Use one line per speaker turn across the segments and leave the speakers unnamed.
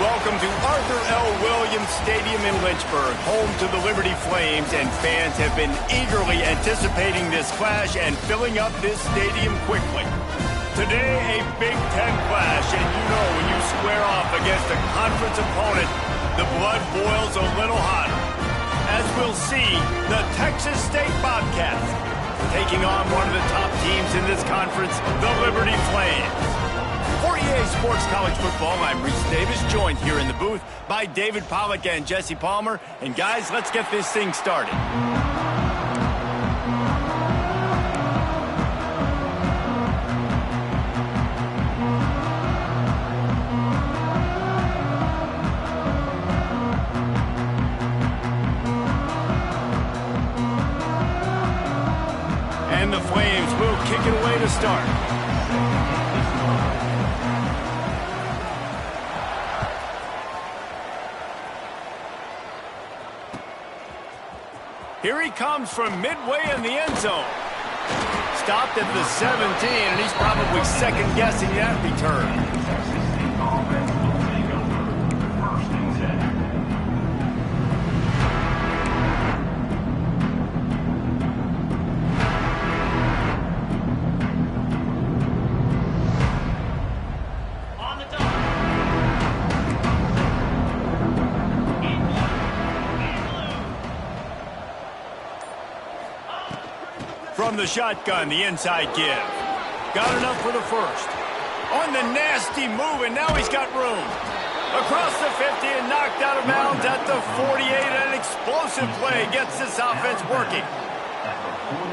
Welcome to Arthur L. Williams Stadium in Lynchburg, home to the Liberty Flames, and fans have been eagerly anticipating this clash and filling up this stadium quickly. Today, a Big Ten clash, and you know when you square off against a conference opponent, the blood boils a little hotter. As we'll see, the Texas State Bobcats taking on one of the top teams in this conference, the Liberty Flames. For EA Sports College Football, I'm Reese Davis, joined here in the booth by David Pollack and Jesse Palmer. And guys, let's get this thing started. And the Flames will kick it away to start. Here he comes from midway in the end zone. Stopped at the 17, and he's probably second-guessing that return. From the shotgun, the inside give. Got enough for the first. On the nasty move, and now he's got room. Across the 50 and knocked out of bounds at the 48. An explosive play gets this offense working.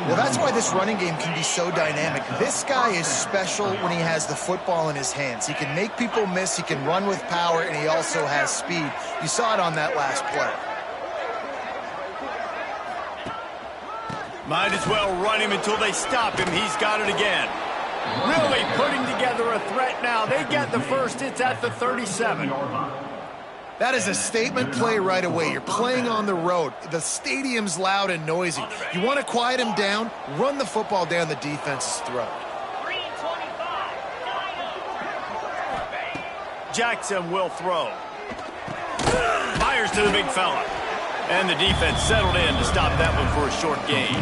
Well, that's why this running game can be so dynamic. This guy is special when he has the football in his hands. He can make people miss, he can run with power, and he also has speed. You saw it on that last play.
Might as well run him until they stop him. He's got it again. Really putting together a threat now. They get the first. It's at the 37.
That is a statement play right away. You're playing on the road. The stadium's loud and noisy. You want to quiet him down, run the football down the defense's throat.
Jackson will throw. Fires to the big fella. And the defense settled in to stop that one for a short gain.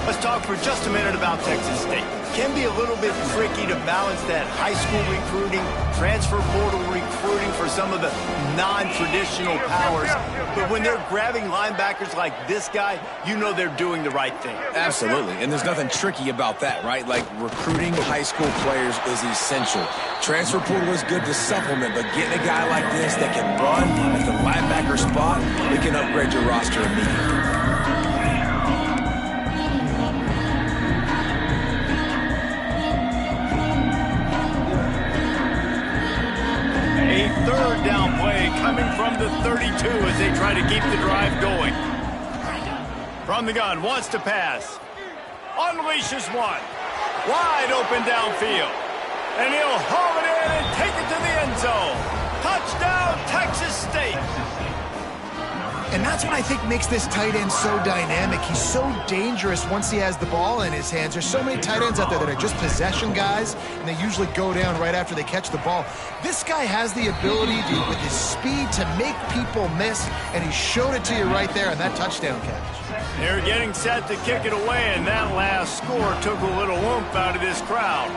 Let's talk for just a minute about Texas State. Can be a little bit tricky to balance that high school recruiting, transfer portal recruiting for some of the non-traditional powers. But when they're grabbing linebackers like this guy, you know they're doing the right thing.
Absolutely, and there's nothing tricky about that, right? Like, recruiting high school players is essential. Transfer portal is good to supplement, but getting a guy like this that can run at the linebacker spot, it can upgrade your roster immediately.
A third down play coming from the 32 as they try to keep the drive going. From the gun, wants to pass. Unleashes one. Wide open downfield. And he'll haul it in and take it to the end zone. Touchdown, Texas State.
And that's what I think makes this tight end so dynamic. He's so dangerous once he has the ball in his hands. There's so many tight ends out there that are just possession guys, and they usually go down right after they catch the ball. This guy has the ability to, with his speed, to make people miss, and he showed it to you right there on that touchdown catch.
They're getting set to kick it away, and that last score took a little oomph out of this crowd.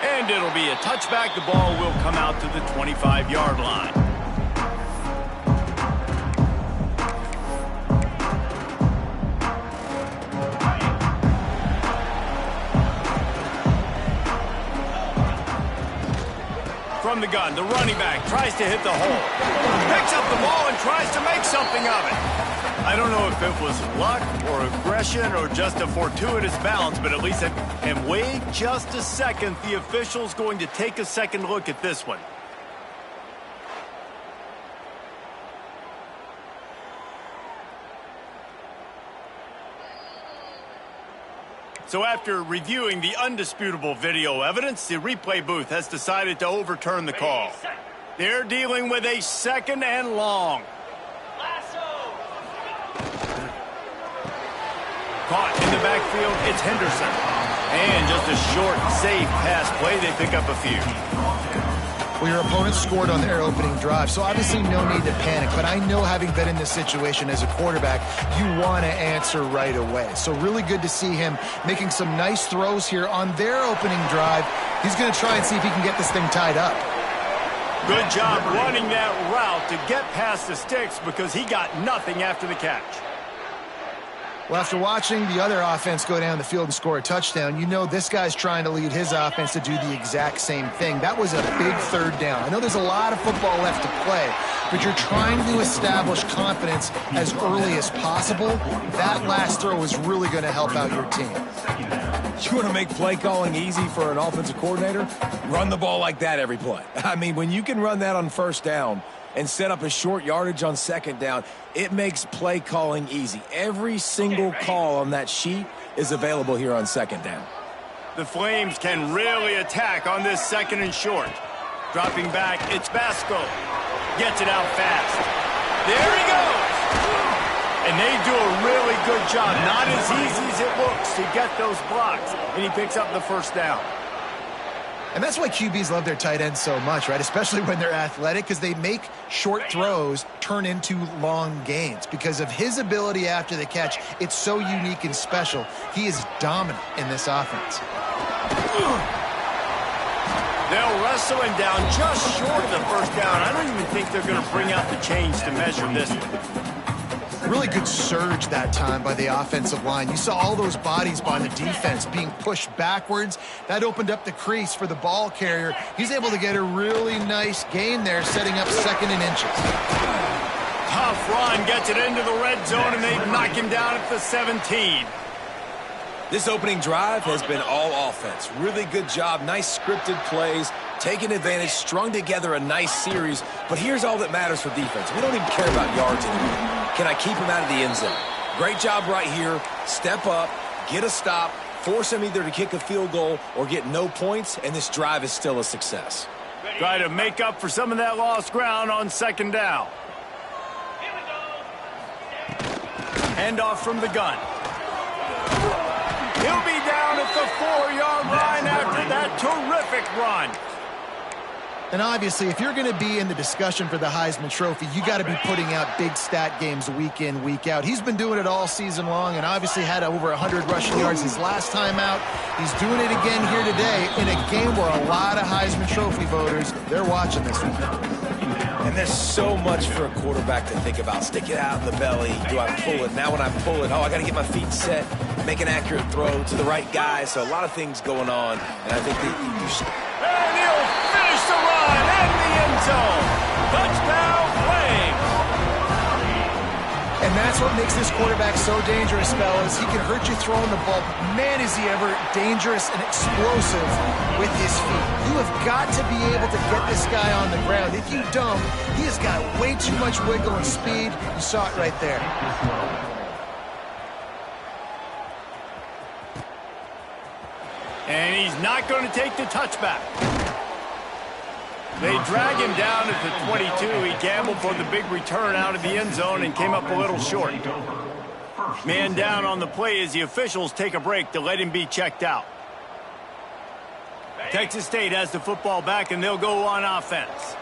And it'll be a touchback. The ball will come out to the 25-yard line. From the gun. The running back tries to hit the hole. Picks up the ball and tries to make something of it. I don't know if it was luck or aggression or just a fortuitous bounce, but at least and wait just a second. The official's going to take a second look at this one. So after reviewing the undisputable video evidence, the replay booth has decided to overturn the call. They're dealing with a 2nd and long. Caught in the backfield, it's Henderson. And just a short, safe pass play, they pick up a few.
Well, your opponent scored on their opening drive, so obviously no need to panic. But I know, having been in this situation as a quarterback, you want to answer right away. So really good to see him making some nice throws here on their opening drive. He's going to try and see if he can get this thing tied up.
Good job running that route to get past the sticks because he got nothing after the catch.
Well, after watching the other offense go down the field and score a touchdown, you know this guy's trying to lead his offense to do the exact same thing. That was a big 3rd down. I know there's a lot of football left to play, but you're trying to establish confidence as early as possible. That last throw is really going to help out your team.
You want to make play calling easy for an offensive coordinator? Run the ball like that every play. I mean, when you can run that on 1st down and set up a short yardage on 2nd down, it makes play calling easy. Every single call on that sheet is available here on 2nd down.
The Flames can really attack on this 2nd and short. Dropping back, it's Basco. Gets it out fast. There he goes! And they do a really good job. Not as easy as it looks to get those blocks. And he picks up the 1st down.
And that's why QBs love their tight ends so much, right? Especially when they're athletic, because they make short throws turn into long gains. Because of his ability after the catch, it's so unique and special. He is dominant in this offense.
They'll wrestle him down just short of the 1st down. I don't even think they're going to bring out the chains to measure this one.
Really good surge that time by the offensive line. You saw all those bodies by the defense being pushed backwards. That opened up the crease for the ball carrier. He's able to get a really nice gain there, setting up 2nd and inches.
Tough run, gets it into the red zone, and they knock him down at the 17.
This opening drive has been all offense. Really good job, nice scripted plays, taking advantage, strung together a nice series. But here's all that matters for defense. We don't even care about yards anymore. Can I keep him out of the end zone? Great job right here. Step up, get a stop, force him either to kick a field goal or get no points, and this drive is still a success.
Try to make up for some of that lost ground on 2nd down. Handoff from the gun. He'll be down at the 4-yard line after that terrific run.
And obviously, if you're going to be in the discussion for the Heisman Trophy, you got to be putting out big stat games week in, week out. He's been doing it all season long and obviously had over 100 rushing yards his last time out. He's doing it again here today in a game where a lot of Heisman Trophy voters, they're watching this one.
And there's so much for a quarterback to think about. Stick it out in the belly. Do I pull it? Now when I pull it, I got to get my feet set, make an accurate throw to the right guy. So a lot of things going on. And I think that you should...
And he'll finish the run in the end zone. Touchdown, Flames.
And that's what makes this quarterback so dangerous, fellas. He can hurt you throwing the ball. Man, is he ever dangerous and explosive with his feet. You have got to be able to get this guy on the ground. If you don't, he has got way too much wiggle and speed. You saw it right there.
And he's not going to take the touchback. They drag him down at the 22. He gambled for the big return out of the end zone and came up a little short. Man down on the play as the officials take a break to let him be checked out. Texas State has the football back, and they'll go on offense.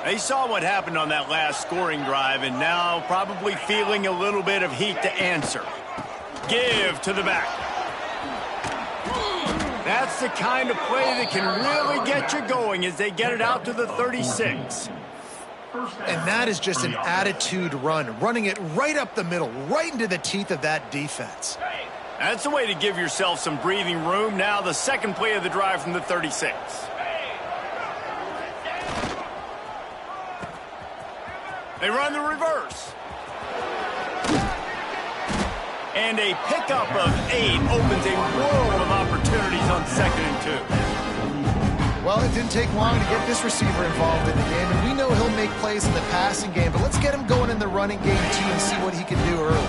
They saw what happened on that last scoring drive, and now probably feeling a little bit of heat to answer. Give to the back. That's the kind of play that can really get you going as they get it out to the 36.
And that is just an attitude run, running it right up the middle, right into the teeth of that defense.
That's the way to give yourself some breathing room. Now the second play of the drive from the 36. They run the reverse. And a pickup of 8 opens a world of opportunities on 2nd and 2.
Well, it didn't take long to get this receiver involved in the game, and we know he'll make plays in the passing game, but let's get him going in the running game, too, and see what he can do early.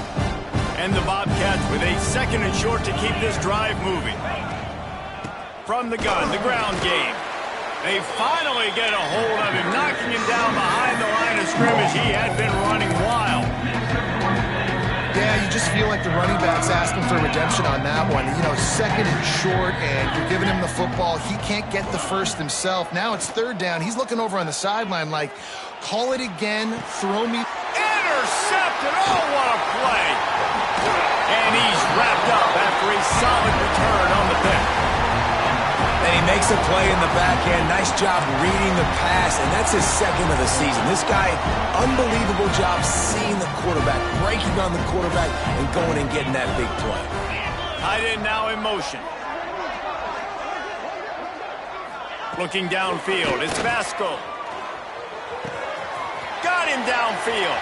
And the Bobcats with a 2nd and short to keep this drive moving. From the gun, the ground game. They finally get a hold of him, knocking him down behind the line of scrimmage. He had been running wild.
Yeah, you just feel like the running back's asking for redemption on that one. You know, 2nd and short, and you're giving him the football. He can't get the first himself. Now it's 3rd down. He's looking over on the sideline like, call it again, throw me.
Intercepted! Oh, what a play! And he's wrapped up after a solid return on the pick.
And he makes a play in the back end. Nice job reading the pass, and that's his 2nd of the season. This guy, unbelievable job seeing the quarterback, breaking on the quarterback, and going and getting that big play.
Tight end now in motion. Looking downfield, it's Vasco. Got him downfield.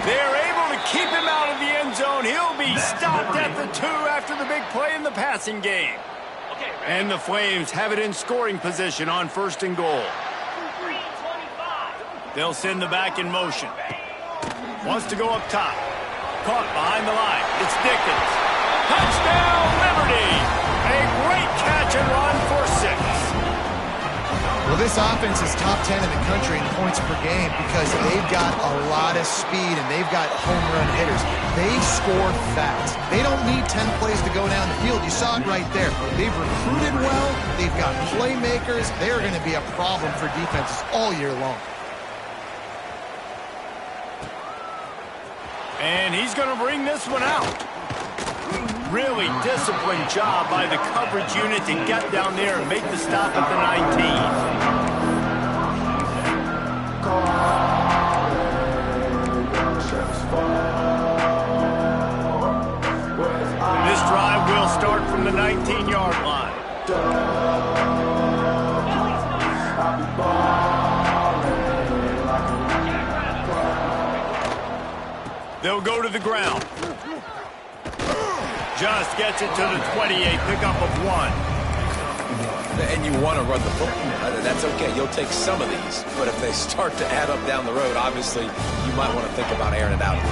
They're able to keep him out of the end zone. He'll be stopped at the 2 after the big play in the passing game. And the Flames have it in scoring position on 1st and goal. They'll send the back in motion. Wants to go up top. Caught behind the line. It's Dickens. Touchdown, Liberty! A great catch and run for 6.
Well, this offense is top 10 in the country in points per game because they've got a lot of speed and they've got home run hitters. They score fast. They don't need 10 plays to go down the field. You saw it right there. They've recruited well. They've got playmakers. They're going to be a problem for defenses all year long.
And he's going to bring this one out. Really disciplined job by the coverage unit to get down there and make the stop at the 19. This drive will start from the 19-yard line. They'll go to the ground. Just gets it to the 28, pickup of 1.
And you want to run the football. That's okay. You'll take some of these. But if they start to add up down the road, obviously, you might want to think about airing it out.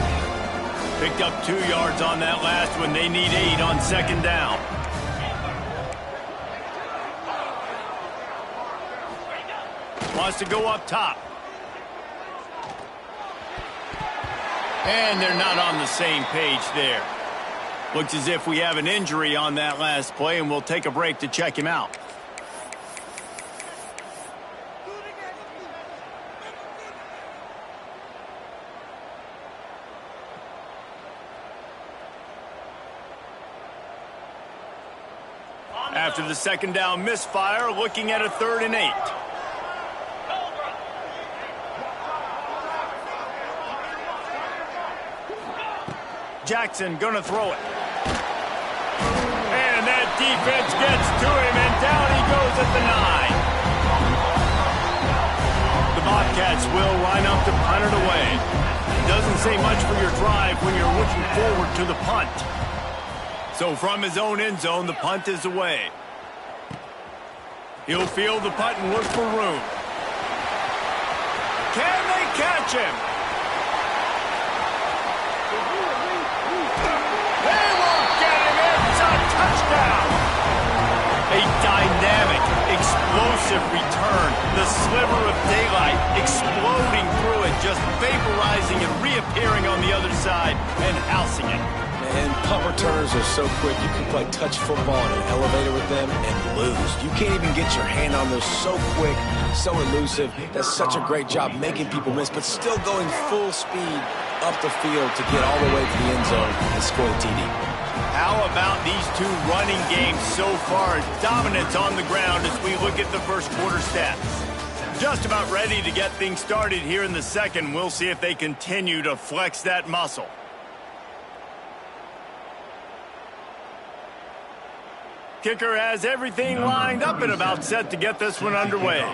Picked up 2 yards on that last one. They need 8 on 2nd down. Wants to go up top. And they're not on the same page there. Looks as if we have an injury on that last play, and we'll take a break to check him out. After the 2nd down misfire, looking at a 3rd and 8. Jackson gonna throw it. And that defense gets to him, and down he goes at the 9. The Bobcats will line up to punt it away. It doesn't say much for your drive when you're looking forward to the punt. So from his own end zone, the punt is away. He'll field the punt and look for room. Can they catch him? They won't get him. It's a touchdown. A dynamic, explosive return. The sliver of daylight exploding through it, just vaporizing and reappearing on the other side and housing it.
And punt returners are so quick. You can play touch football in an elevator with them and lose. You can't even get your hand on those. So quick, so elusive. That's such a great job making people miss, but still going full speed up the field to get all the way to the end zone and score the TD.
How about these 2 running games so far? Dominance on the ground as we look at the first quarter stats. Just about ready to get things started here in the second. We'll see if they continue to flex that muscle. Kicker has everything lined up and about set to get this one underway.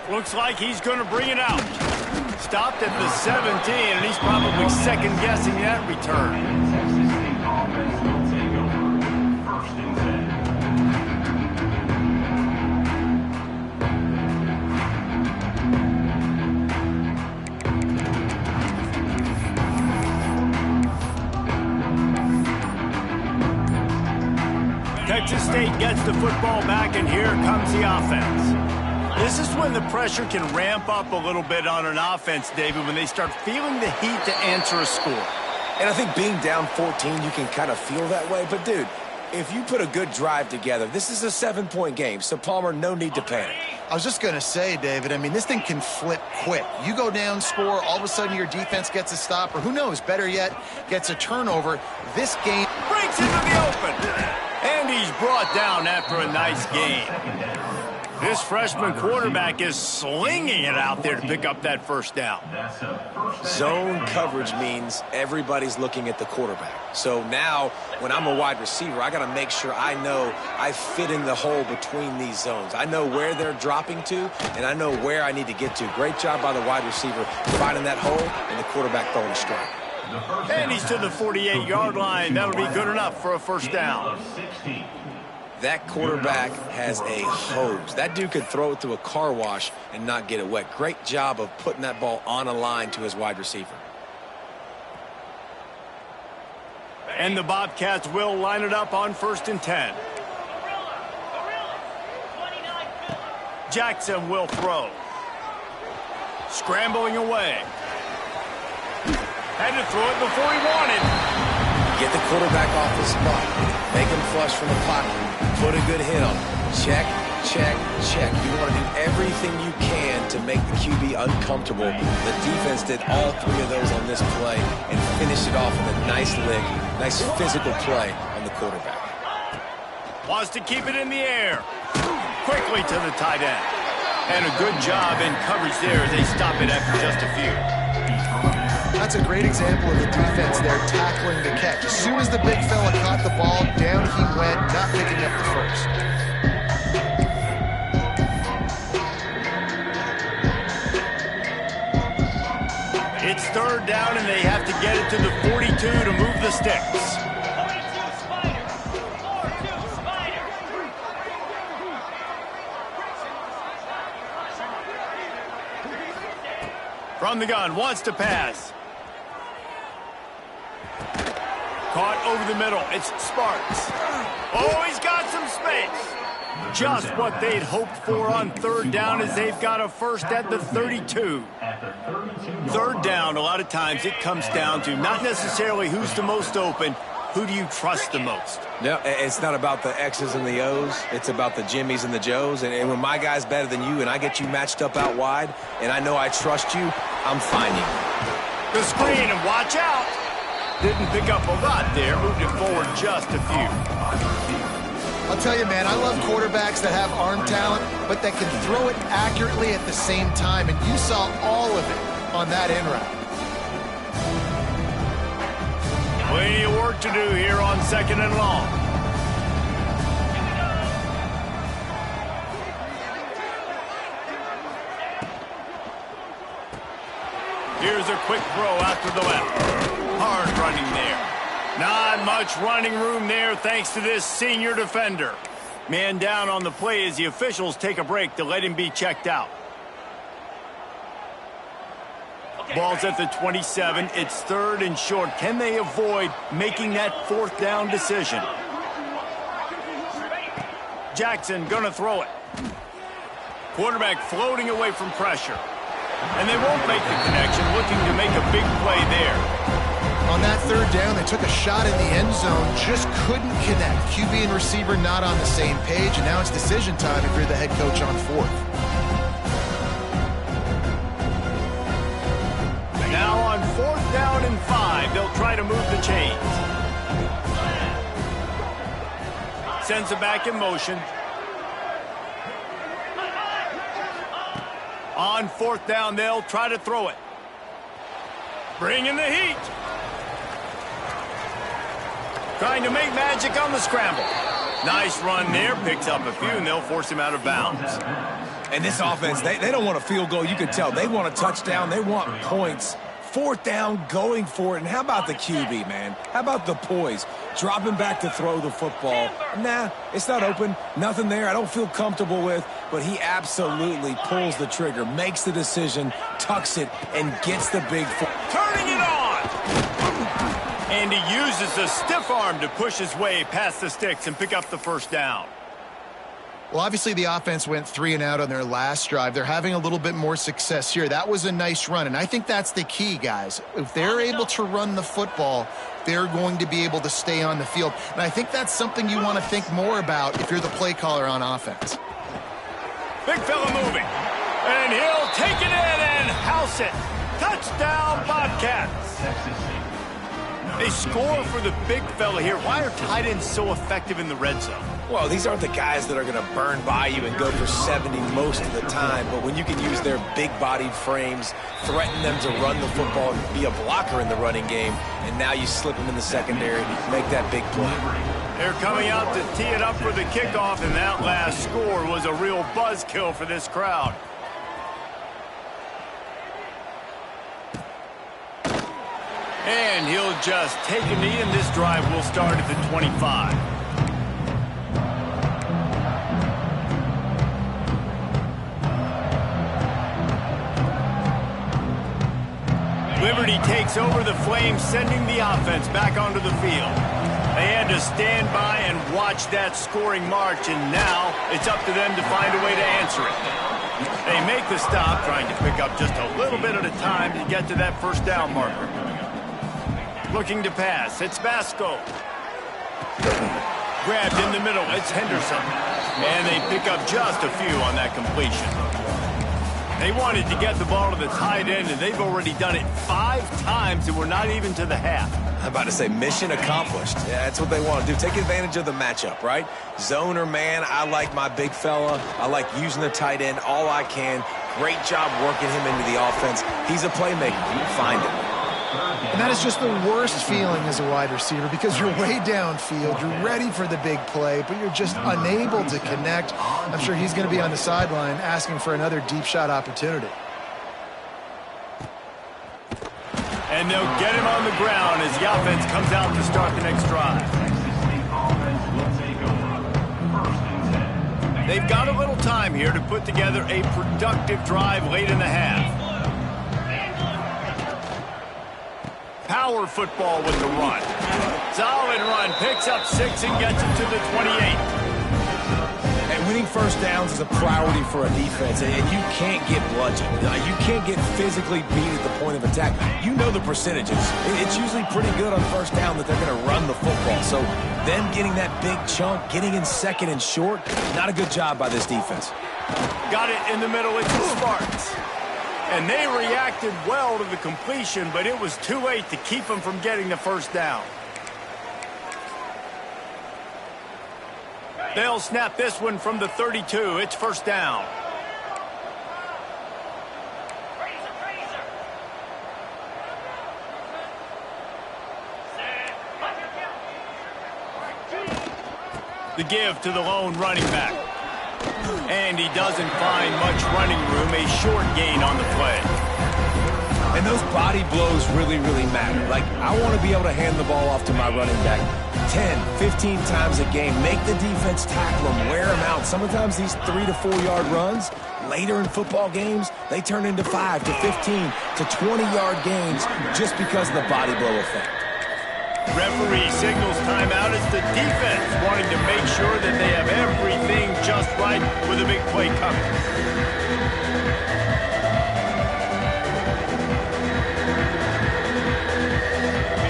Looks like he's going to bring it out. Stopped at the 17, and he's probably second-guessing that return. Texas State gets the football back, and here comes the offense. This is when the pressure can ramp up a little bit on an offense, David, when they start feeling the heat to answer a score.
And I think being down 14, you can kind of feel that way. But, dude, if you put a good drive together, this is a 7-point game. So, Palmer, no need to panic.
I was just going to say, David, I mean, this thing can flip quick. You go down, score, all of a sudden your defense gets a stop, or who knows, better yet, gets a turnover. This game
breaks into the open. And he's brought down after a nice game. This freshman quarterback is slinging it out there to pick up that first down.
Zone coverage means everybody's looking at the quarterback. So now, when I'm a wide receiver, I got to make sure I know I fit in the hole between these zones. I know where they're dropping to, and I know where I need to get to. Great job by the wide receiver finding that hole, and the quarterback throwing a strike.
And he's to the 48-yard line. That'll be good enough for a first down.
That quarterback has a hose. That dude could throw it through a car wash and not get it wet. Great job of putting that ball on a line to his wide receiver.
And the Bobcats will line it up on 1st and 10. Jackson will throw. Scrambling away. Had to throw it before he wanted.
Get the quarterback off the spot. Make him flush from the pocket. Put a good hit on him. Check, check, check. You want to do everything you can to make the QB uncomfortable. The defense did all 3 of those on this play and finished it off with a nice lick, nice physical play on the quarterback.
Wants to keep it in the air. Quickly to the tight end. And a good job in coverage there as they stop it after just a few.
That's a great example of the defense there tackling the catch. As soon as the big fella caught the ball, down he went, not picking up the first.
It's 3rd down, and they have to get it to the 42 to move the sticks. From the gun, wants to pass. Caught over the middle. It's Sparks. Oh, he's got some space. Just what they'd hoped for on 3rd down as they've got a first at the 32. 3rd down, a lot of times it comes down to not necessarily who's the most open, who do you trust the most?
No, it's not about the X's and the O's. It's about the Jimmies and the Joes. And when my guy's better than you and I get you matched up out wide and I know I trust you, I'm finding you.
The screen, and watch out. Didn't pick up a lot there. Moved it forward just a few.
I'll tell you, man, I love quarterbacks that have arm talent, but that can throw it accurately at the same time. And you saw all of it on that in route.
Plenty of work to do here on 2nd and long. Here's a quick throw out to the left. Hard running there. Not much running room there thanks to this senior defender. Man down on the play as the officials take a break to let him be checked out. Ball's at the 27. It's 3rd and short. Can they avoid making that 4th down decision? Jackson gonna throw it. Quarterback floating away from pressure. And they won't make the connection, looking to make a big play there.
On that 3rd down, they took a shot in the end zone, just couldn't connect. QB and receiver not on the same page, and now it's decision time if you're the head coach on 4th.
Now on 4th down and 5, they'll try to move the chains. Sends it back in motion. On 4th down, they'll try to throw it. Bring in the heat. Trying to make magic on the scramble. Nice run there. Picks up a few, and they'll force him out of bounds.
And this offense, they don't want a field goal. You can tell. They want a touchdown. They want points. Fourth down, going for it. And how about the QB, man? How about the poise? Dropping back to throw the football. Nah, it's not open. Nothing there I don't feel comfortable with. But he absolutely pulls the trigger, makes the decision, tucks it, and gets the big
Turning it on! And he uses the stiff arm to push his way past the sticks and pick up the first down.
Well, obviously the offense went 3 and out on their last drive. They're having a little bit more success here. That was a nice run, and I think that's the key, guys. If they're able to run the football, they're going to be able to stay on the field. And I think that's something you want to think more about if you're the play caller on offense.
Big fella moving, and he'll take it in and house it. Touchdown, Bobcats. They score for the big fella here. Why are tight ends so effective in the red zone?
Well, these aren't the guys that are going to burn by you and go for 70 most of the time, but when you can use their big-bodied frames, threaten them to run the football and be a blocker in the running game, and now you slip them in the secondary and you make that big play.
They're coming out to tee it up for the kickoff, and that last score was a real buzzkill for this crowd. And he'll just take a knee, and this drive will start at the 25. Liberty takes over the Flames, sending the offense back onto the field. They had to stand by and watch that scoring march, and now it's up to them to find a way to answer it. They make the stop, trying to pick up just a little bit at a time to get to that first down marker. Looking to pass, it's Vasco. Grabbed in the middle, it's Henderson. And they pick up just a few on that completion. They wanted to get the ball to the tight end, and they've already done it 5 times, and we're not even to the half.
I'm about to say mission accomplished. Yeah, that's what they want to do. Take advantage of the matchup, right? Zone or man, I like my big fella. I like using the tight end all I can. Great job working him into the offense. He's a playmaker. Find him.
And that is just the worst feeling as a wide receiver because you're way downfield, you're ready for the big play, but you're just unable to connect. I'm sure he's going to be on the sideline asking for another deep shot opportunity.
And they'll get him on the ground as the offense comes out to start the next drive. They've got a little time here to put together a productive drive late in the half. Power football with the run. Solid run. Picks up 6 and gets it to the 28.
And winning first downs is a priority for a defense, and you can't get bludgeoned. You can't get physically beat at the point of attack. You know the percentages. It's usually pretty good on first down that they're going to run the football. So them getting that big chunk, getting in second and short, not a good job by this defense.
Got it in the middle. It's the Spartans. And they reacted well to the completion, but it was too late to keep them from getting the first down. They'll snap this one from the 32. It's first down. The give to the lone running back. And he doesn't find much running room, a short gain on the play.
And those body blows really, really matter. Like, I want to be able to hand the ball off to my running back 10, 15 times a game. Make the defense tackle them, wear them out. Sometimes these 3 to 4 yard runs, later in football games, they turn into 5 to 15 to 20 yard gains just because of the body blow effect.
Referee signals timeout as the defense wanting to make sure that they have everything just right with a big play coming.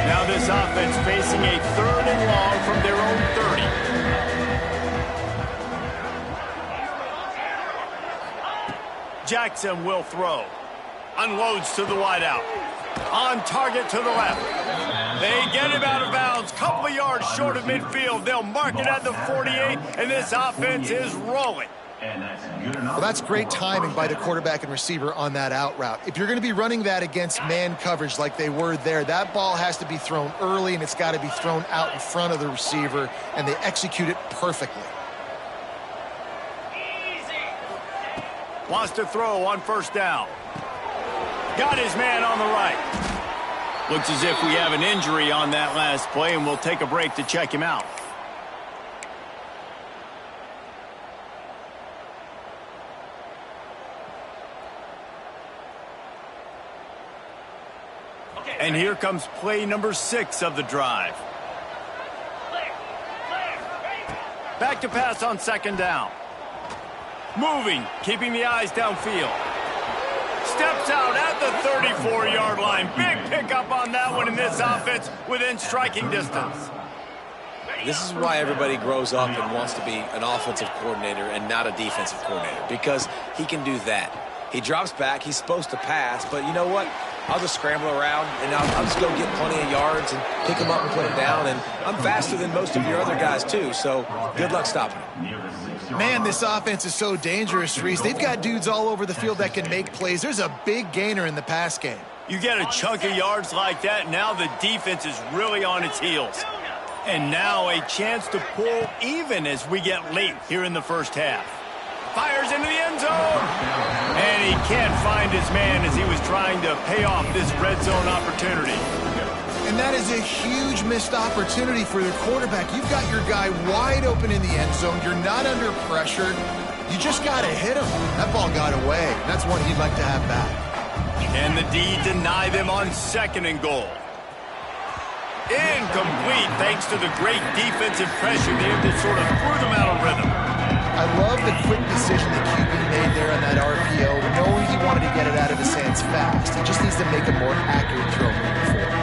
Now this offense facing a 3rd and long from their own 30. Jackson will throw. Unloads to the wideout. On target to the left. They get him out of bounds. Couple of yards short of midfield. They'll mark it at the 48, and this offense is rolling.
Well, that's great timing by the quarterback and receiver on that out route. If you're going to be running that against man coverage like they were there, that ball has to be thrown early, and it's got to be thrown out in front of the receiver, and they execute it perfectly.
Wants to throw on first down. Got his man on the right. Looks as if we have an injury on that last play, and we'll take a break to check him out. And here comes play number 6 of the drive. Back to pass on second down. Moving, keeping the eyes downfield. Steps out at the 34-yard line. Big pickup on that one in this offense within striking distance.
This is why everybody grows up and wants to be an offensive coordinator and not a defensive coordinator, because he can do that. He drops back. He's supposed to pass, but you know what? I'll just scramble around, and I'll just go get plenty of yards and pick him up and put him down. And I'm faster than most of your other guys, too, so good luck stopping him.
Man, this offense is so dangerous, Reese. They've got dudes all over the field that can make plays. There's a big gainer in the pass game.
You get a chunk of yards like that, now the defense is really on its heels. And now a chance to pull even as we get late here in the first half. Fires into the end zone. And he can't find his man as he was trying to pay off this red zone opportunity.
And that is a huge missed opportunity for your quarterback. You've got your guy wide open in the end zone. You're not under pressure. You just got to hit him. That ball got away. That's one he'd like to have back.
Can the D deny them on second and goal? Incomplete thanks to the great defensive pressure there that sort of threw them out of rhythm.
I love the quick decision that QB made there on that RPO, knowing he wanted to get it out of his hands fast. He just needs to make a more accurate throw moving forward.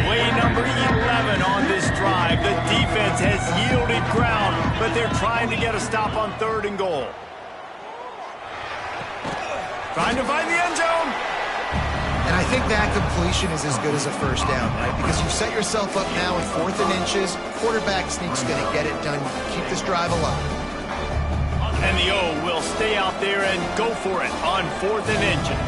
Play number 11 on this drive. The defense has yielded ground, but they're trying to get a stop on third and goal. Trying to find the end zone.
And I think that completion is as good as a first down, right? Because you've set yourself up now with 4th and inches. Quarterback sneak's going to get it done. Keep this drive alive.
And the O will stay out there and go for it on 4th and inches.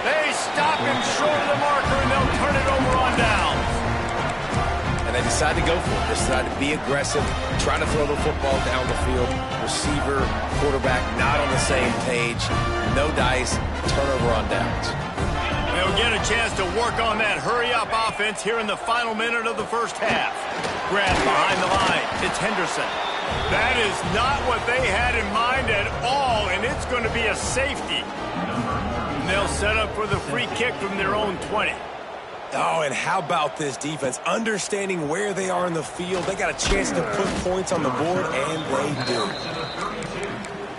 They stop him short of the marker, and they'll turn it over on downs.
And they decide to go for it. They decide to be aggressive, try to throw the football down the field. Receiver, quarterback, not on the same page. No dice, turnover on downs.
They'll get a chance to work on that hurry-up offense here in the final minute of the first half. Grab behind the line. It's Henderson. That is not what they had in mind at all, and it's going to be a safety. And they'll set up for the free kick from their own 20.
Oh, and how about this defense? Understanding where they are in the field. They got a chance to put points on the board, and they do.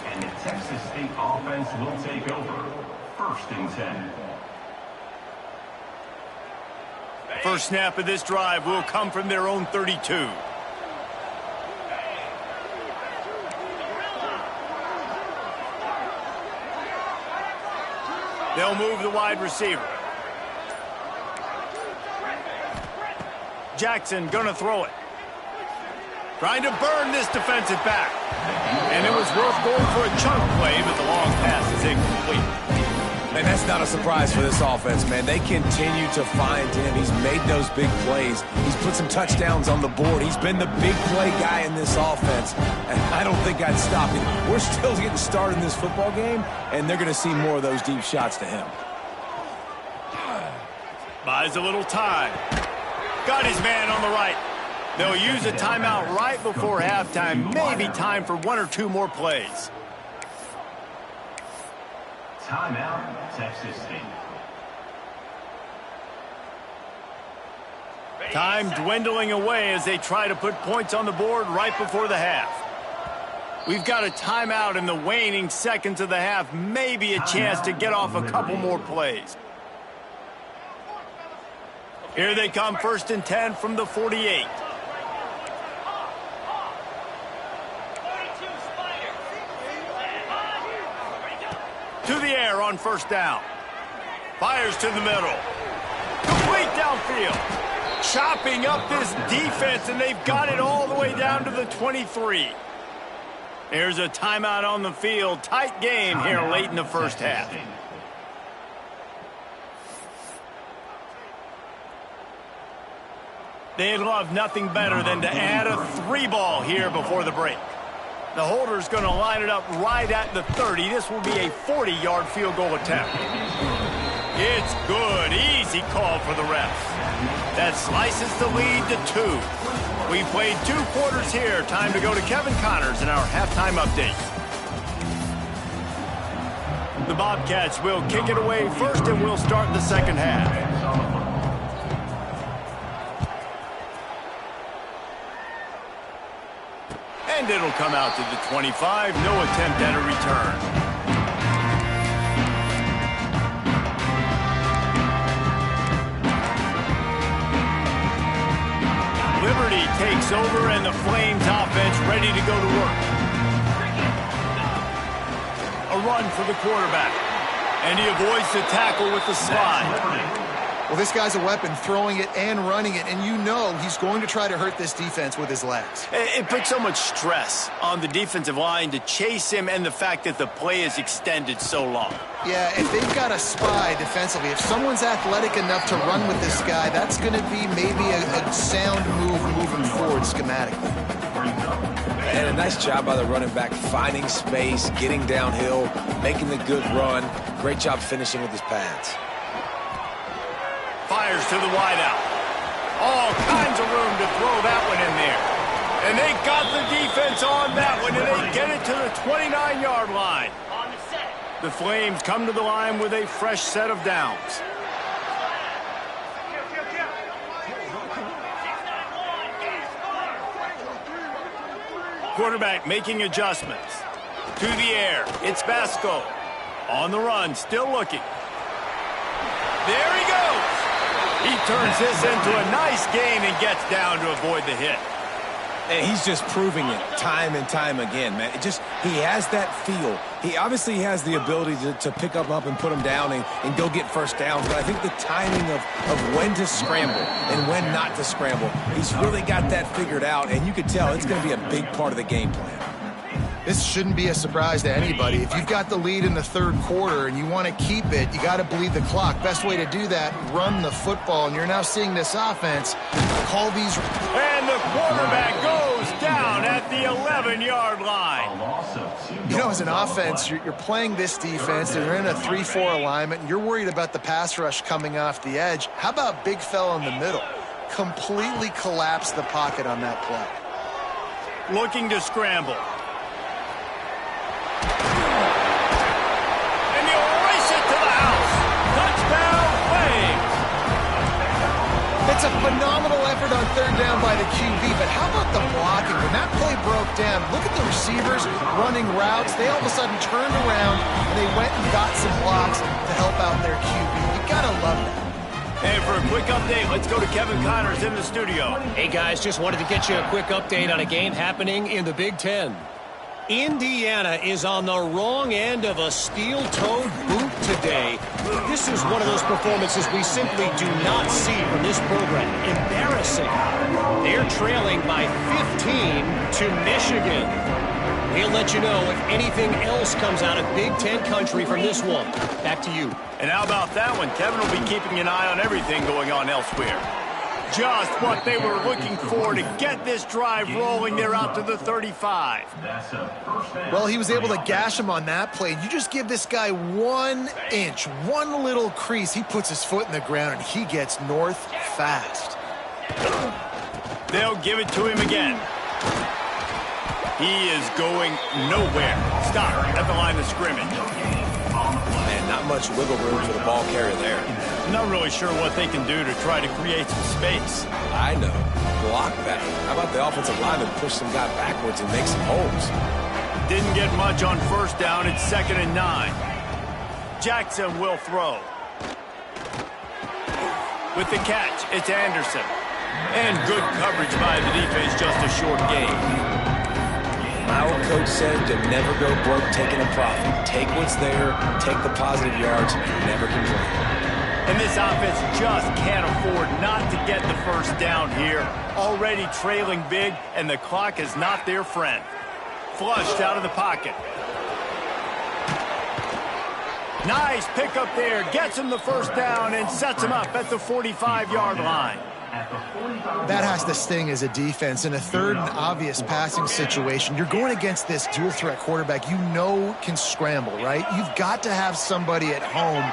And the Texas State offense will take over. 1st and 10.
First snap of this drive will come from their own 32. They'll move the wide receiver. Jackson gonna throw it. Trying to burn this defensive back. And it was worth going for a chunk play, but the long pass is incomplete.
And that's not a surprise for this offense, man. They continue to find him. He's made those big plays. He's put some touchdowns on the board. He's been the big play guy in this offense. And I don't think I'd stop him. We're still getting started in this football game, and they're going to see more of those deep shots to him.
Buys a little time. Got his man on the right. They'll use a timeout right before halftime. Maybe time for 1 or 2 more plays.
Timeout, Texas State.
Time dwindling away as they try to put points on the board right before the half. We've got a timeout in the waning seconds of the half. Maybe a chance to get off a couple more plays. Here they come, 1st and 10 from the 48. To the air on first down. Fires to the middle. Complete downfield. Chopping up this defense, and they've got it all the way down to the 23. There's a timeout on the field. Tight game here late in the first half. They'd love nothing better than to add a 3-ball here before the break. The holder's going to line it up right at the 30. This will be a 40-yard field goal attempt. It's good. Easy call for the refs. That slices the lead to 2. We played 2 quarters here. Time to go to Kevin Connors in our halftime update. The Bobcats will kick it away first, and we'll start the second half. And it'll come out to the 25. No attempt at a return. Liberty takes over, and the Flames offense ready to go to work. A run for the quarterback. And he avoids the tackle with the slide.
Well, this guy's a weapon, throwing it and running it, and you know he's going to try to hurt this defense with his legs.
It puts so much stress on the defensive line to chase him, and the fact that the play is extended so long.
Yeah, if they've got a spy defensively, if someone's athletic enough to run with this guy, that's going to be maybe a sound move moving forward schematically.
And a nice job by the running back, finding space, getting downhill, making the good run. Great job finishing with his pads.
Fires to the wideout. All kinds of room to throw that one in there. And they got the defense on that one, and they get it to the 29-yard line. The Flames come to the line with a fresh set of downs. Quarterback making adjustments. To the air. It's Vasco. On the run, still looking. There he goes. He turns this into a nice gain and gets down to avoid the hit.
And he's just proving it time and time again, man. He has that feel. He obviously has the ability to pick up and put him down and go get first downs. But I think the timing of when to scramble and when not to scramble, he's really got that figured out. And you could tell it's going to be a big part of the game plan.
This shouldn't be a surprise to anybody. If you've got the lead in the third quarter and you want to keep it, you got to bleed the clock. Best way to do that, run the football. And you're now seeing this offense call these.
And the quarterback goes down at the 11-yard line.
You know, as an offense, you're playing this defense. They're in a 3-4 alignment, and you're worried about the pass rush coming off the edge. How about big fella in the middle? Completely collapse the pocket on that play.
Looking to scramble.
It's a phenomenal effort on third down by the QB, but how about the blocking? When that play broke down, look at the receivers running routes. They all of a sudden turned around, and they went and got some blocks to help out their QB. You got to love that.
And for a quick update, let's go to Kevin Connors in the studio.
Hey, guys, just wanted to get you a quick update on a game happening in the Big Ten. Indiana is on the wrong end of a steel-toed boot today. This is one of those performances we simply do not see from this program. Embarrassing. They're trailing by 15 to Michigan. We'll let you know if anything else comes out of Big Ten country from this one. Back to you.
And how about that one? Kevin will be keeping an eye on everything going on elsewhere. Just what they were looking for to get this drive rolling. They're out to the 35.
Well, he was able to gash him on that play. You just give this guy 1 inch, one little crease. He puts his foot in the ground, and he gets north fast.
They'll give it to him again. He is going nowhere. Stop at the line of scrimmage.
Man, not much wiggle room for the ball carrier there.
I'm not really sure what they can do to try to create some space.
I know. Block that. How about the offensive lineman push some guy backwards and make some holes?
Didn't get much on first down. It's 2nd and 9. Jackson will throw. With the catch, it's Anderson. And good coverage by the defense, just a short gain.
My old coach said to never go broke taking a profit. Take what's there, take the positive yards, never complain.
And this offense just can't afford not to get the first down here. Already trailing big, and the clock is not their friend. Flushed out of the pocket. Nice pickup there. Gets him the first down and sets him up at the 45-yard line.
That has to sting as a defense. In a third and obvious passing situation, you're going against this dual-threat quarterback you know can scramble, right? You've got to have somebody at home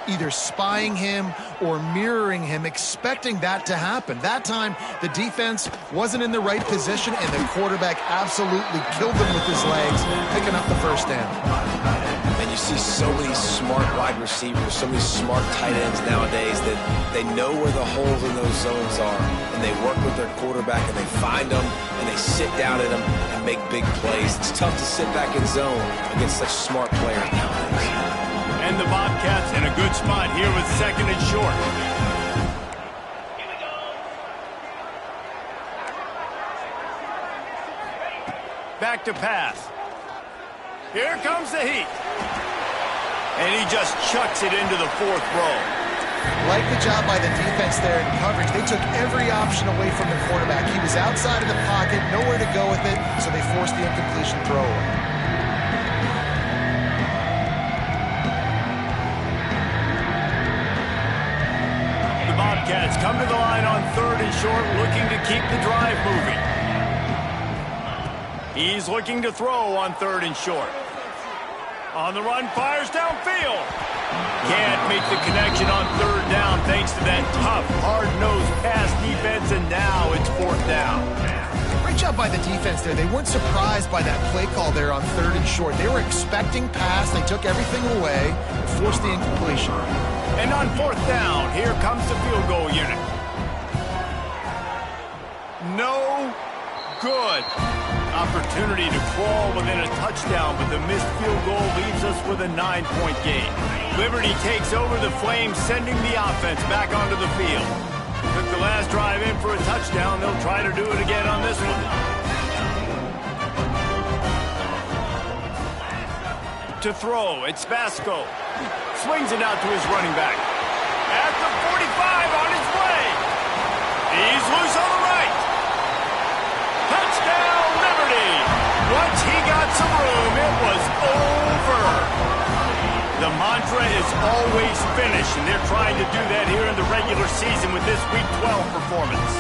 either spying him or mirroring him, expecting that to happen. That time, the defense wasn't in the right position, and the quarterback absolutely killed them with his legs, picking up the first down.
And you see so many smart wide receivers, so many smart tight ends nowadays that they know where the holes in those zones are, and they work with their quarterback, and they find them, and they sit down in them and make big plays. It's tough to sit back in zone against such smart players nowadays.
And the Bobcats in a good spot here with second and short. Back to pass. Here comes the heat. And he just chucks it into the fourth row.
Like the job by the defense there in coverage. They took every option away from the quarterback. He was outside of the pocket, nowhere to go with it, so they forced the incompletion throw.
Bobcats come to the line on third and short, looking to keep the drive moving. He's looking to throw on third and short. On the run, fires downfield. Can't make the connection on third down thanks to that tough, hard-nosed pass defense, and now it's fourth down.
Great job by the defense there. They weren't surprised by that play call there on third and short. They were expecting pass. They took everything away and forced the incompletion.
And on fourth down, here comes the field goal unit. No good. Opportunity to crawl within a touchdown, but the missed field goal leaves us with a 9-point game. Liberty takes over the Flames, sending the offense back onto the field. Took the last drive in for a touchdown. They'll try to do it again on this one. To throw, it's Vasco. Swings it out to his running back. At the 45 on his way. He's loose on the right. Touchdown, Liberty. Once he got some room, it was over. The mantra is always finish, and they're trying to do that here in the regular season with this Week 12 performance.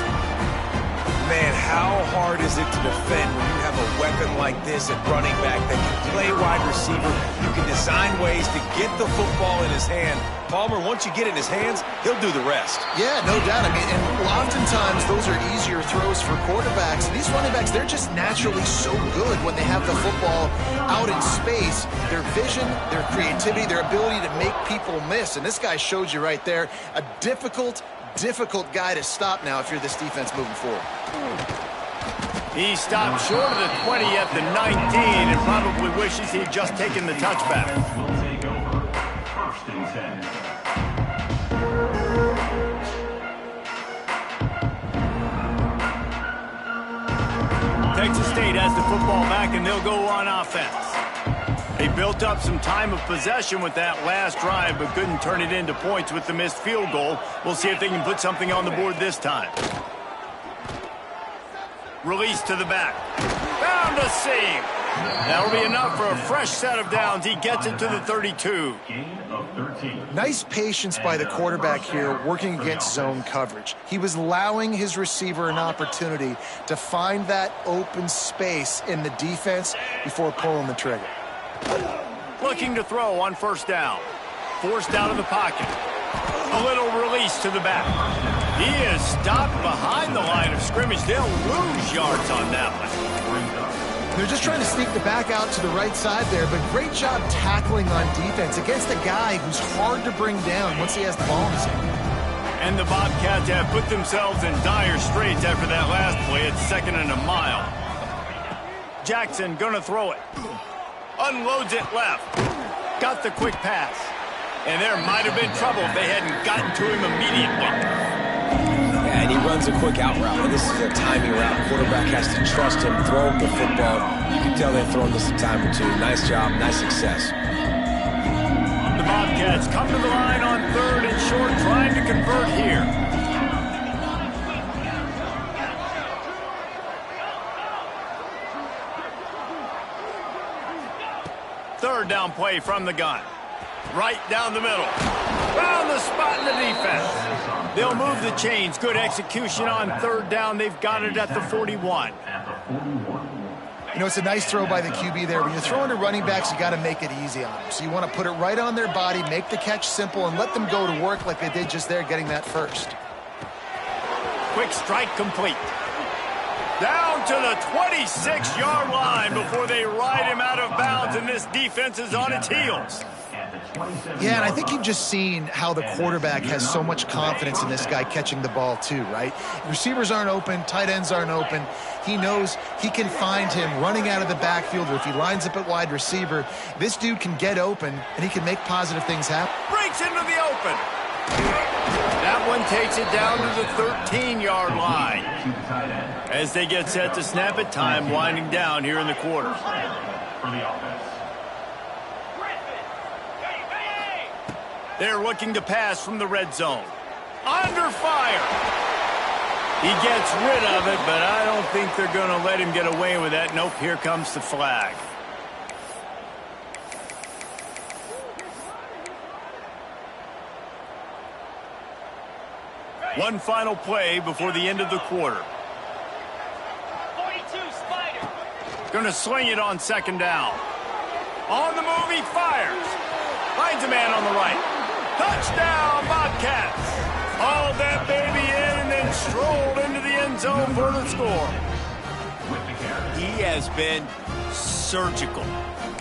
Man, how hard is it to defend when you have a weapon like this at running back that can play wide receiver? You can design ways to get the football in his hand. Palmer, once you get it in his hands, he'll do the rest.
Yeah, no doubt. I mean, and oftentimes those are easier throws for quarterbacks. These running backs, they're just naturally so good when they have the football out in space. Their vision, their creativity, their ability to make people miss. And this guy showed you right there, a difficult guy to stop now if you're this defense moving forward.
He stopped short of the 20 at the 19 and probably wishes he'd just taken the touchback.
Will take over. First and 10.
Texas State has the football back, and they'll go on offense. They built up some time of possession with that last drive, but couldn't turn it into points with the missed field goal. We'll see if they can put something on the board this time. Release to the back. Found a seam. That'll be enough for a fresh set of downs. He gets it to the 32.
Gain of 13.
Nice patience by the quarterback here working against zone coverage. He was allowing his receiver an opportunity to find that open space in the defense before pulling the trigger.
Looking to throw on first down. Forced out of the pocket. A little release to the back. He is stopped behind the line of scrimmage. They'll lose yards on that one.
They're just trying to sneak the back out to the right side there, but great job tackling on defense against a guy who's hard to bring down once he has the ball in his hand.
And the Bobcats have put themselves in dire straits after that last play. It's second and a mile. Jackson gonna throw it. Unloads it left. Got the quick pass. And there might have been trouble if they hadn't gotten to him immediately.
Yeah, and he runs a quick out route. And this is a timing route. Quarterback has to trust him, throw him the football. You can tell they've thrown this a time or two. Nice job, nice success.
The Bobcats come to the line on third and short, trying to convert here. Third down play from the gun. Right down the middle. Found the spot in the defense. They'll move the chains. Good execution on third down. They've got it at the 41.
You know, it's a nice throw by the QB there. When you're throwing to running backs, you got to make it easy on them. So you want to put it right on their body, make the catch simple, and let them go to work like they did just there, getting that first.
Quick strike complete. Down to the 26-yard line before they ride him out of bounds, and this defense is on its heels.
Yeah, and I think you've just seen how the quarterback has so much confidence in this guy catching the ball too, right? Receivers aren't open, tight ends aren't open. He knows he can find him running out of the backfield, or if he lines up at wide receiver, this dude can get open, and he can make positive things happen.
Breaks into the open. That one takes it down to the 13-yard line. As they get set to snap it, time winding down here in the quarter. They're looking to pass from the red zone. Under fire. He gets rid of it, but I don't think they're going to let him get away with that. Nope, here comes the flag. One final play before the end of the quarter.
42, Spider.
Going to sling it on second down. On the move, he fires. Finds a man on the right. Touchdown, Bobcats. Hauled that baby in and then strolled into the end zone for the score. He has been surgical.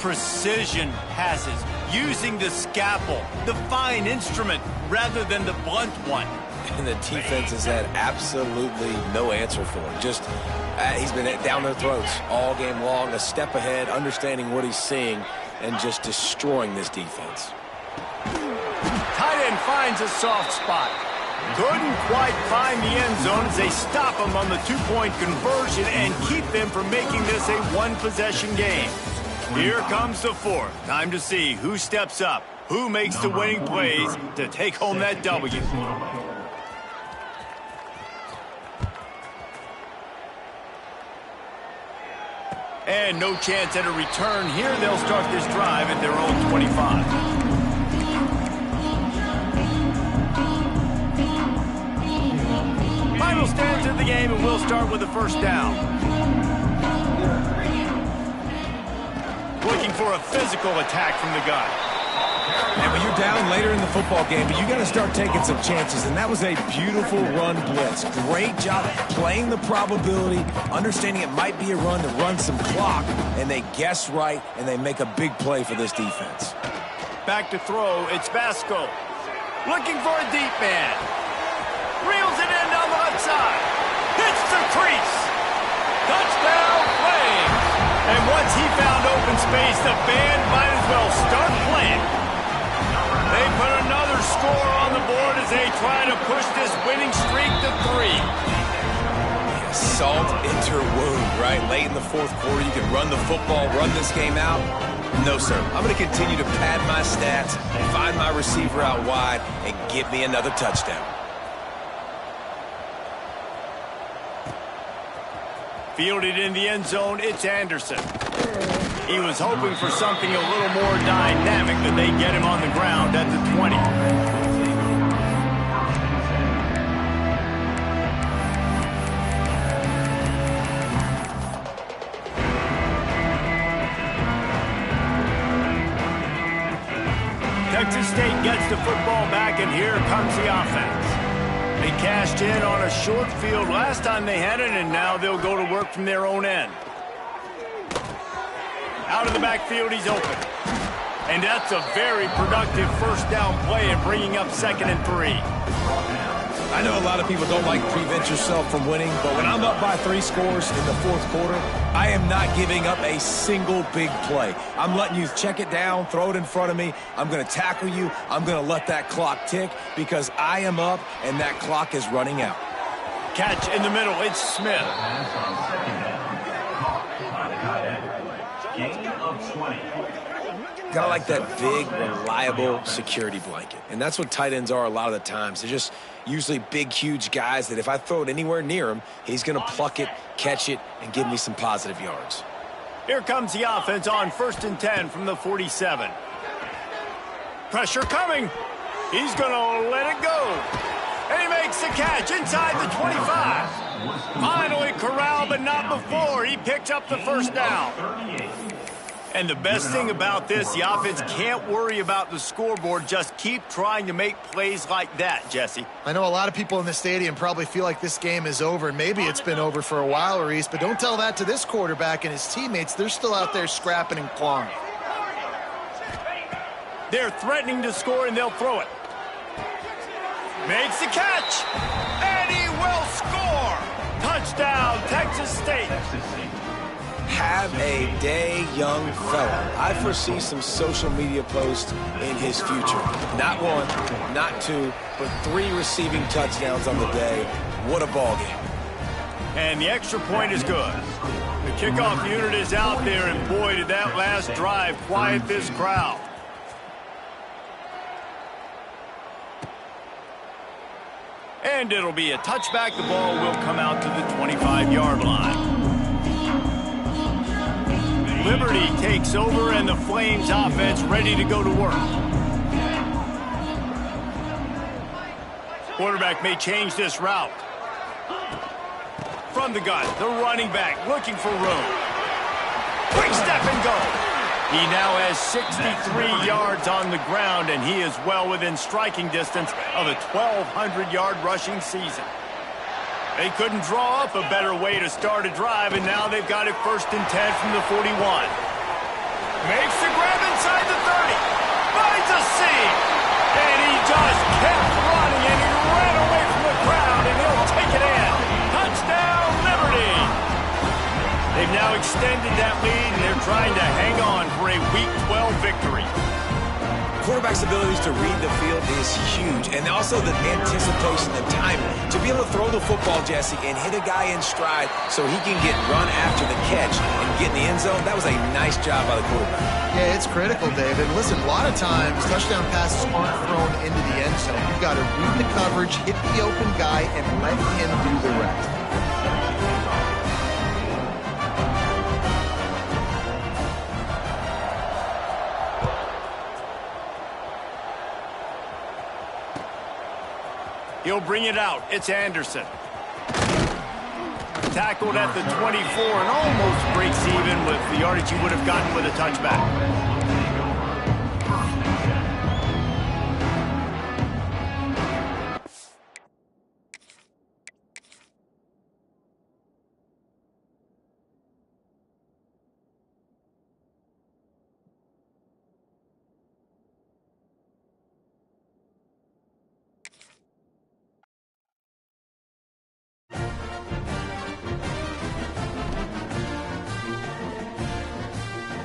Precision passes. Using the scalpel, the fine instrument, rather than the blunt one.
And the defense has had absolutely no answer for him. Just, he's been down their throats all game long, a step ahead, understanding what he's seeing, and just destroying this defense.
Tight end finds a soft spot. Couldn't quite find the end zone as they stop him on the two-point conversion and keep them from making this a one-possession game. Here comes the fourth. Time to see who steps up, who makes the winning plays to take home that W. And no chance at a return here. They'll start this drive at their own 25. Final stands of the game, and we'll start with the first down. Looking for a physical attack from the gun.
And when you're down later in the football game, you got to start taking some chances, and that was a beautiful run blitz. Great job playing the probability, understanding it might be a run to run some clock, and they guess right, and they make a big play for this defense.
Back to throw, it's Vasco. Looking for a deep man. Reels it in down the left side. Hits the crease. Touchdown, Flames. And once he found open space, the band might as well start playing. They put another score on the board as they try to push this winning streak to 3.
Salt into her wound, right? Late in the fourth quarter, you can run the football, run this game out. No, sir. I'm going to continue to pad my stats, find my receiver out wide, and give me another touchdown.
Fielded in the end zone, it's Anderson. He was hoping for something a little more dynamic, but they get him on the ground at the 20. Texas State gets the football back, and here comes the offense. They cashed in on a short field last time they had it, and now they'll go to work from their own end. Out of the backfield, he's open. And that's a very productive first down play in bringing up 2nd and 3.
I know a lot of people don't like to prevent yourself from winning, but when I'm up by 3 scores in the fourth quarter, I am not giving up a single big play. I'm letting you check it down, throw it in front of me. I'm going to tackle you. I'm going to let that clock tick because I am up and that clock is running out.
Catch in the middle. It's Smith.
Gain of 20.
Got like that big, reliable security blanket. And that's what tight ends are a lot of the times. They're just usually big, huge guys that if I throw it anywhere near him, he's going to pluck it, catch it, and give me some positive yards.
Here comes the offense on 1st and 10 from the 47. Pressure coming. He's going to let it go. And he makes makes the catch inside the 25. Finally corralled, but not before. He picks up the first down. And the best thing about this, the offense can't worry about the scoreboard. Just keep trying to make plays like that, Jesse.
I know a lot of people in the stadium probably feel like this game is over, and maybe it's been over for a while, Reese, but don't tell that to this quarterback and his teammates. They're still out there scrapping and clawing.
They're threatening to score, and they'll throw it. Makes the catch, and he will score. Touchdown, Texas State.
Have a day, young fella. I foresee some social media posts in his future. Not one, not two, but 3 receiving touchdowns on the day. What a ball game.
And the extra point is good. The kickoff unit is out there, and boy, did that last drive quiet this crowd. And it'll be a touchback. The ball will come out to the 25-yard line. Liberty takes over, and the Flames offense ready to go to work. Quarterback may change this route. From the gun, the running back looking for room. Quick step and go. He now has 63 yards on the ground, and he is well within striking distance of a 1,200-yard rushing season. They couldn't draw up a better way to start a drive, and now they've got it 1st and 10 from the 41. Makes the grab inside the 30. Finds a seam. And he just kept running, and he ran away from the crowd, and he'll take it in. Touchdown, Liberty. They've now extended that lead, and they're trying to hang on for a Week 12 victory.
Quarterback's abilities to read the field is huge, and also the anticipation, the timing. To be able to throw the football, Jesse, and hit a guy in stride so he can get run after the catch and get in the end zone, that was a nice job by the quarterback.
Yeah, it's critical, David. Listen, a lot of times touchdown passes aren't thrown into the end zone. You've got to read the coverage, hit the open guy, and let him do the rest.
He'll bring it out. It's Anderson. Tackled at the 24 and almost breaks even with the yardage he would have gotten with a touchback.